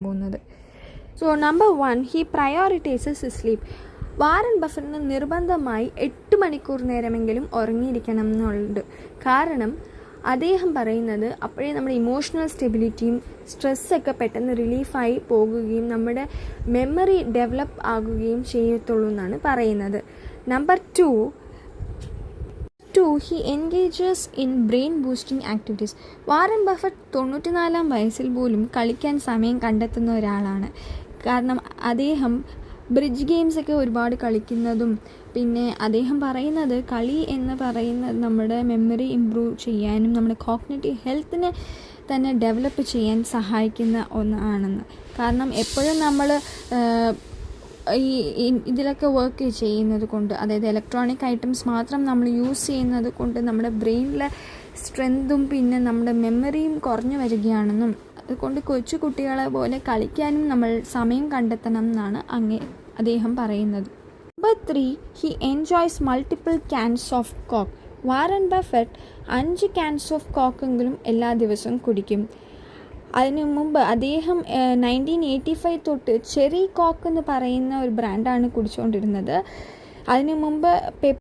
പോകുന്നത്. So number 1, he prioritises sleep. Warren ബഫറ്റിന് നിർബന്ധമായി 8 മണിക്കൂർ നേരമെങ്കിലും ഉറങ്ങിയിരിക്കണം എന്നുള്ളത്. കാരണം അദ്ദേഹം പറയുന്നത് അപ്പോഴേ നമ്മുടെ ഇമോഷണൽ സ്റ്റെബിലിറ്റിയും സ്ട്രെസ്സൊക്കെ പെട്ടെന്ന് റിലീഫായി പോകുകയും നമ്മുടെ മെമ്മറി ഡെവലപ്പ് ആകുകയും ചെയ്യത്തുള്ളൂ എന്നാണ് പറയുന്നത്. Number 2, he engages in brain boosting activities. Warren Buffett 94-ാം വയസ്സിൽ പോലും കളിക്കാൻ സമയം കണ്ടെത്തുന്ന ഒരാളാണ്. കാരണം അദ്ദേഹം ബ്രിഡ്ജ് ഗെയിംസൊക്കെ ഒരുപാട് കളിക്കുന്നതും പിന്നെ അദ്ദേഹം പറയുന്നത് കളി എന്ന് പറയുന്നത് നമ്മുടെ മെമ്മറി ഇമ്പ്രൂവ് ചെയ്യാനും നമ്മുടെ കോഗ്നിറ്റീവ് ഹെൽത്തിനെ തന്നെ ഡെവലപ്പ് ചെയ്യാൻ സഹായിക്കുന്ന ഒന്നാണെന്ന്. കാരണം എപ്പോഴും നമ്മൾ ഇതിലൊക്കെ വർക്ക് ചെയ്യുന്നത് കൊണ്ട്, അതായത് ഇലക്ട്രോണിക് ഐറ്റംസ് മാത്രം നമ്മൾ യൂസ് ചെയ്യുന്നത് കൊണ്ട് നമ്മുടെ ബ്രെയിനിലെ സ്ട്രെങ്തും പിന്നെ നമ്മുടെ മെമ്മറിയും കുറഞ്ഞു വരികയാണെന്നും അതുകൊണ്ട് കൊച്ചു കുട്ടികളെ പോലെ കളിക്കാനും നമ്മൾ സമയം കണ്ടെത്തണം എന്നാണ് അദ്ദേഹം പറയുന്നത്. Number 3, he enjoys multiple cans of coke. Warren Buffett 5 cans of കോക്കെങ്കിലും എല്ലാ ദിവസവും കുടിക്കും. അതിനു മുമ്പ് അദ്ദേഹം 1985 തൊട്ട് ചെറി കോക്ക് എന്ന് പറയുന്ന ഒരു ബ്രാൻഡാണ് കുടിച്ചുകൊണ്ടിരുന്നത്. അതിനു മുമ്പ്